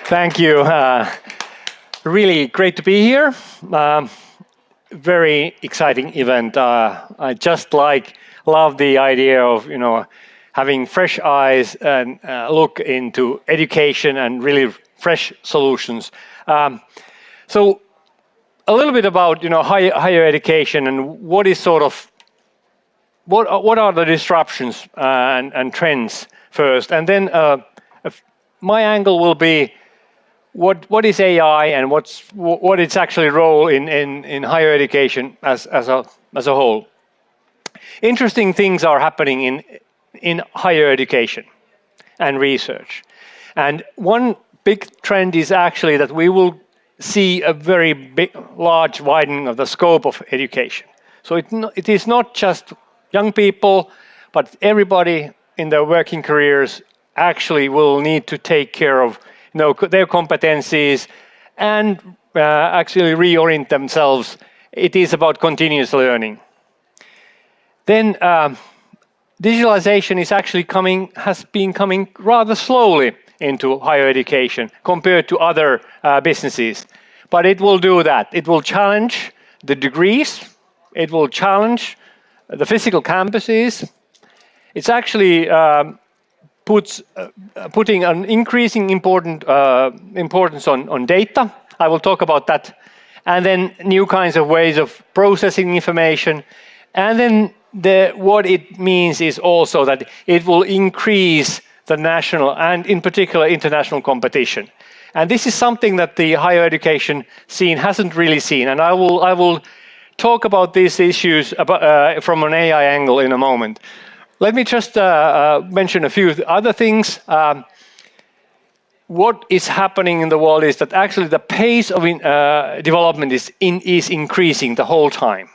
Thank you. Really great to be here. Very exciting event. I just love the idea of having fresh eyes and look into education and really fresh solutions. So a little bit about higher education and what is what are the disruptions and trends first, and then my angle will be what is AI and what its actually role in higher education as a whole. Interesting things are happening in higher education and research, and one big trend is actually that we will see a very large widening of the scope of education. So it is not just young people, but everybody in their working careers actually will need to take care of their competencies and actually reorient themselves. It is about continuous learning. Then digitalization is actually has been coming rather slowly into higher education compared to other businesses. But it will do that. It will challenge the degrees. It will challenge the physical campuses. It's actually putting an increasing importance on data. I will talk about that. And then new kinds of ways of processing information. And then what it means is also that it will increase the national and in particular international competition. And this is something that the higher education scene hasn't really seen. And I will talk about these issues from an AI angle in a moment. Let me just mention a few other things. What is happening in the world is that actually the pace of development is increasing the whole time.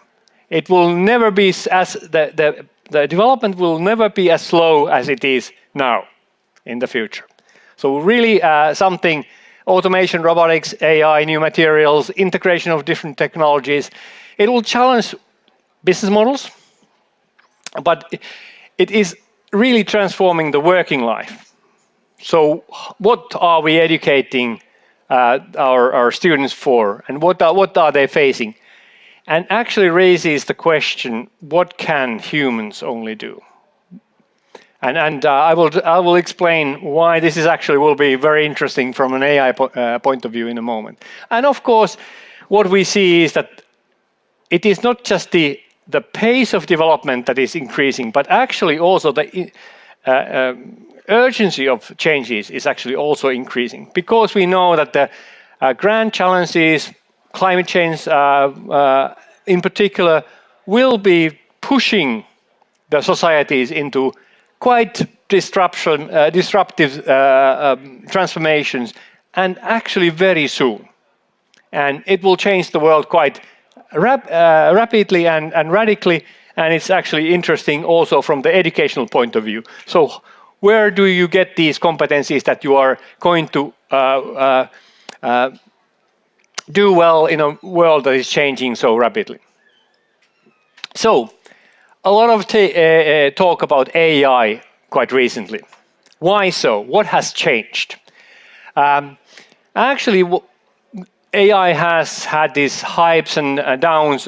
It will never be the development will never be as slow as it is now in the future. So really something, automation, robotics, AI, new materials, integration of different technologies. It will challenge business models, but it is really transforming the working life. So what are we educating our students for, and what are they facing? And actually raises the question, what can humans only do? And I will explain why this is actually will be very interesting from an AI point of view in a moment. And of course, what we see is that it is not just the pace of development that is increasing, but actually also the urgency of changes is actually also increasing, because we know that the grand challenges, climate change in particular, will be pushing the societies into quite disruptive transformations, and actually very soon. And it will change the world quite rapidly and radically, and it's actually interesting also from the educational point of view. So where do you get these competencies that you are going to do well in a world that is changing so rapidly? So a lot of talk about AI quite recently. Why so? What has changed? Actually, AI has had these hypes and downs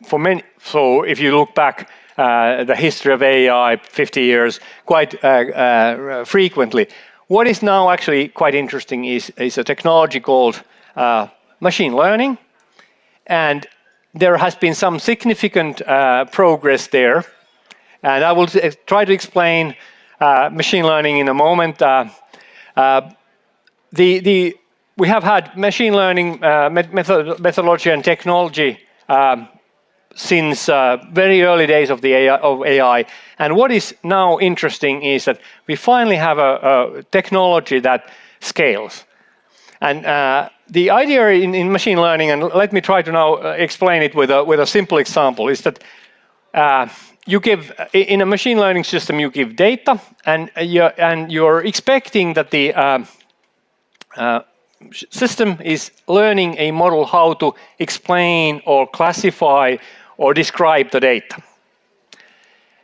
for many. So if you look back the history of AI, 50 years, quite frequently. What is now actually quite interesting is a technology called machine learning, and there has been some significant progress there. And I will try to explain machine learning in a moment. We have had machine learning methodology and technology since very early days of AI. And what is now interesting is that we finally have a technology that scales. And the idea in machine learning, and let me try to now explain it with a simple example, is that you give in a machine learning system you give data, and you're expecting that the system is learning a model how to explain or classify or describe the data.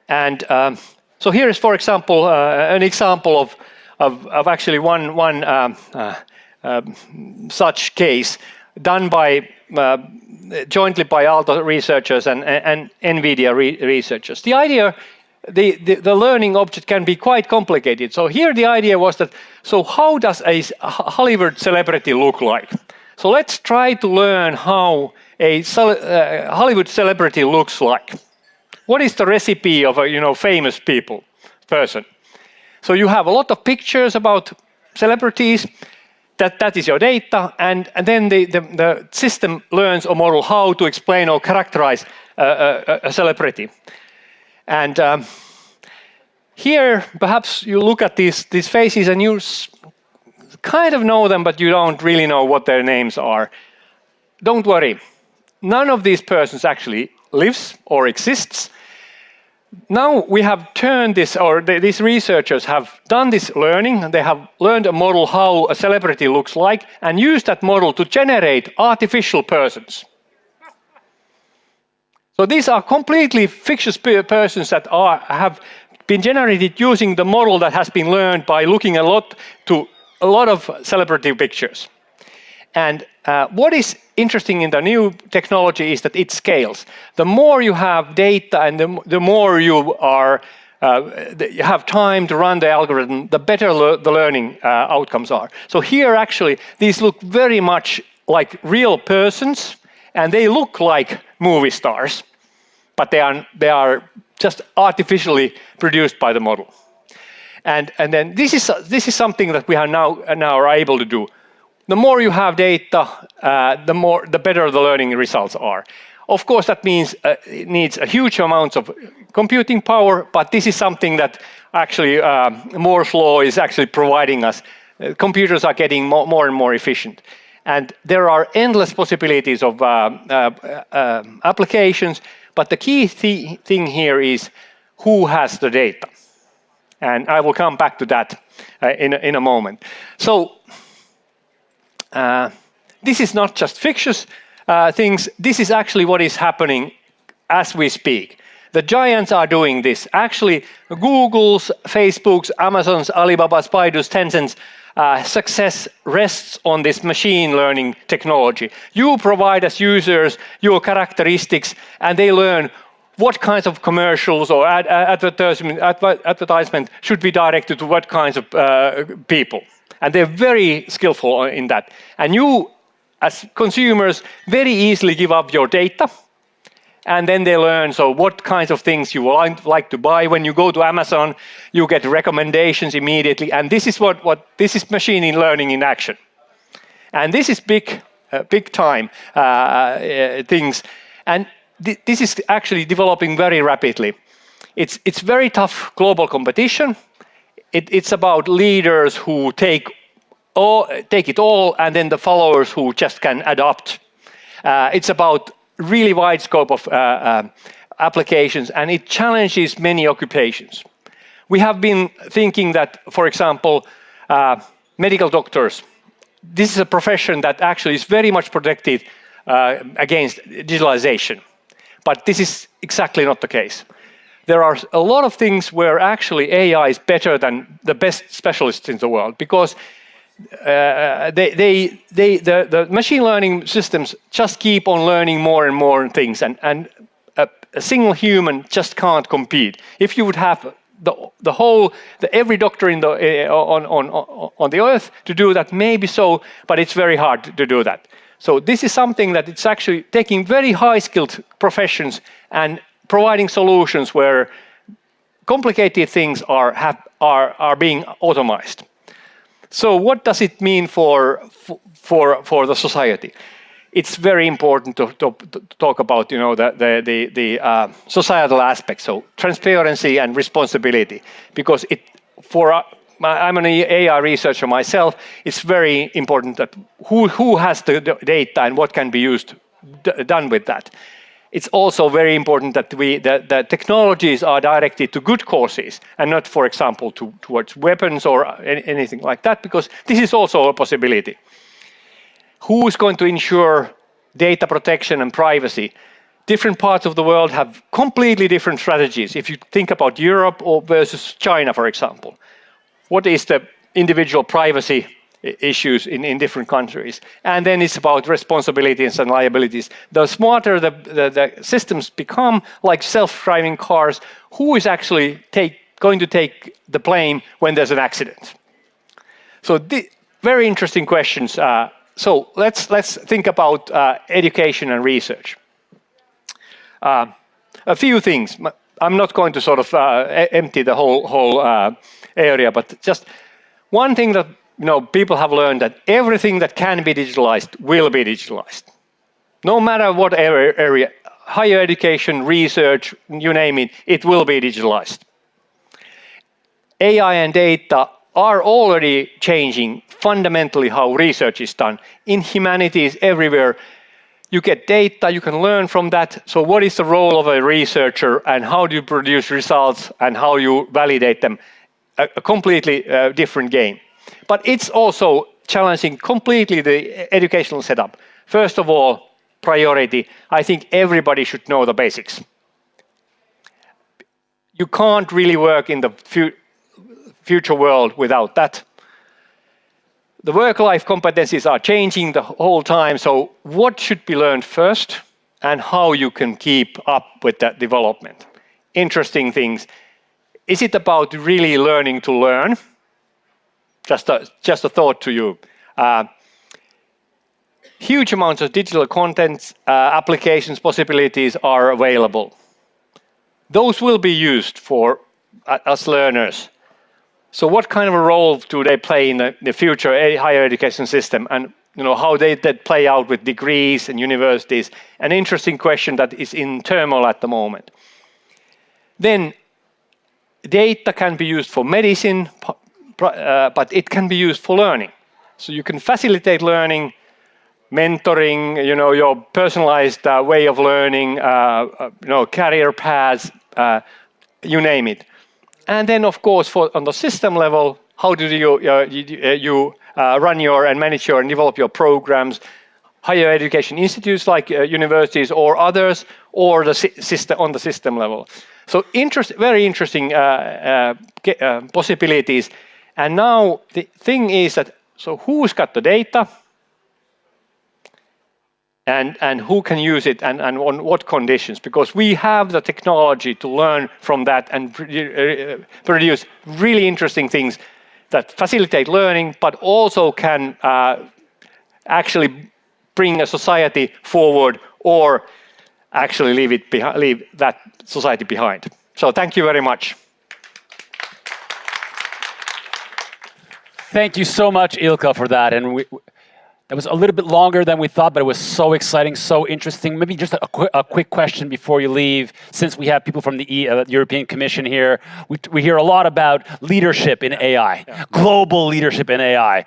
And so here is, for example, an example of actually one such case done by jointly by Aalto researchers and NVIDIA researchers. The idea, the learning object can be quite complicated. So here the idea was that, so how does a Hollywood celebrity look like? So let's try to learn how a Hollywood celebrity looks like. What is the recipe of a famous person? So you have a lot of pictures about celebrities. That is your data, and then the system learns a model how to explain or characterize a celebrity. And here, perhaps you look at these faces and you kind of know them, but you don't really know what their names are. Don't worry. None of these persons actually lives or exists. Now we have turned this, or these researchers have done this learning, and they have learned a model how a celebrity looks like, and used that model to generate artificial persons. So these are completely fictitious persons that have been generated using the model that has been learned by looking a lot of celebrity pictures. And what is interesting in the new technology is that it scales. The more you have data and the more you have time to run the algorithm, the better the learning outcomes are. So here actually, these look very much like real persons, and they look like movie stars, but they are just artificially produced by the model. And then this is something that we are now are able to do. The more you have data, the better the learning results are. Of course, that means it needs a huge amount of computing power, but this is something that actually Moore's law is actually providing us. Computers are getting more and more efficient. And there are endless possibilities of applications, but the key thing here is who has the data. And I will come back to that in a moment. So this is not just fictitious things. This is actually what is happening as we speak. The giants are doing this. Actually, Google's, Facebook's, Amazon's, Alibaba's, Baidu's, Tencent's success rests on this machine learning technology. You provide as users your characteristics, and they learn what kinds of commercials or advertisement should be directed to what kinds of people. And they're very skillful in that. And you, as consumers, very easily give up your data. And then they learn, so what kinds of things you would like to buy. When you go to Amazon, you get recommendations immediately. And this is this is machine learning in action. And this is big time things. And this is actually developing very rapidly. It's very tough global competition. It's about leaders who take it all, and then the followers who just can adopt. It's about really wide scope of applications, and it challenges many occupations. We have been thinking that, for example, medical doctors, this is a profession that actually is very much protected against digitalization. But this is exactly not the case. There are a lot of things where actually AI is better than the best specialists in the world, because the machine learning systems just keep on learning more and more things, and a single human just can't compete. If you would have every doctor on the earth to do that, maybe so, but it's very hard to do that. So this is something that it's actually taking very high-skilled professions and providing solutions where complicated things are being automized. So what does it mean for the society? It's very important to talk about the societal aspects, so transparency and responsibility, because I'm an AI researcher myself. It's very important that who has the data and what can be done with that. It's also very important that the technologies are directed to good causes and not, for example, towards weapons or anything like that, because this is also a possibility. Who is going to ensure data protection and privacy? Different parts of the world have completely different strategies. If you think about Europe versus China, for example, what is the individual privacy issues in different countries. And then it's about responsibilities and liabilities. The smarter the systems become, like self-driving cars, who is actually going to take the blame when there's an accident? So very interesting questions. So let's think about education and research. A few things. I'm not going to sort of empty the whole area, but just one thing that people have learned, that everything that can be digitalized will be digitalized. No matter what area, higher education, research, you name it, it will be digitalized. AI and data are already changing fundamentally how research is done. In humanities, everywhere, you get data, you can learn from that. So what is the role of a researcher, and how do you produce results, and how you validate them? A completely different game. But it's also challenging completely the educational setup. First of all, priority. I think everybody should know the basics. You can't really work in the future world without that. The work-life competencies are changing the whole time, so what should be learned first, and how you can keep up with that development? Interesting things. Is it about really learning to learn? Just a thought to you. Huge amounts of digital content, applications, possibilities are available. Those will be used for us learners. So what kind of a role do they play in the future higher education system, and how they play out with degrees and universities? An interesting question that is in turmoil at the moment. Then data can be used for medicine, but it can be used for learning. So you can facilitate learning, mentoring, your personalized way of learning, career paths, you name it. And then, of course, on the system level, how do you run and manage and develop your programs? Higher education institutes like universities or others, or on the system level. So very interesting possibilities. And now the thing is that, so who's got the data? And who can use it, and on what conditions? Because we have the technology to learn from that and produce really interesting things that facilitate learning, but also can actually bring a society forward, or actually leave that society behind. So thank you very much. Thank you so much, Ilkka, for that. And that was a little bit longer than we thought, but it was so exciting, so interesting. Maybe just a quick question before you leave. Since we have people from the European Commission here, we hear a lot about leadership in AI, global leadership in AI.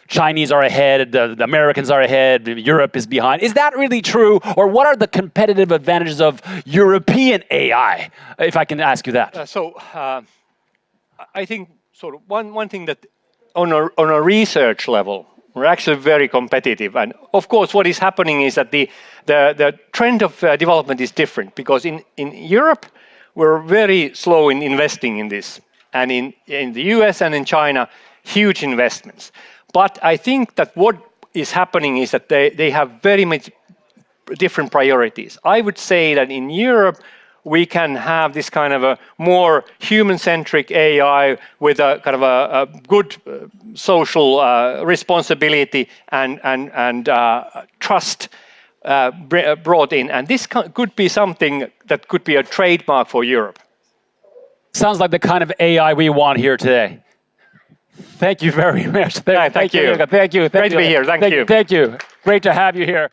Chinese are ahead, the Americans are ahead, Europe is behind. Is that really true? Or what are the competitive advantages of European AI, if I can ask you that? I think sort of one thing that on a research level, we're actually very competitive. And of course, what is happening is that the trend of development is different, because in Europe, we're very slow in investing in this. And in the US and in China, huge investments. But I think that what is happening is that they have very much different priorities. I would say that in Europe, we can have this kind of a more human-centric AI with a kind of a good social responsibility and trust brought in. And this could be something that could be a trademark for Europe. Sounds like the kind of AI we want here today. Thank you very much. Thank you. Thank you. Great to be here. Thank you. Thank you. Great to have you here.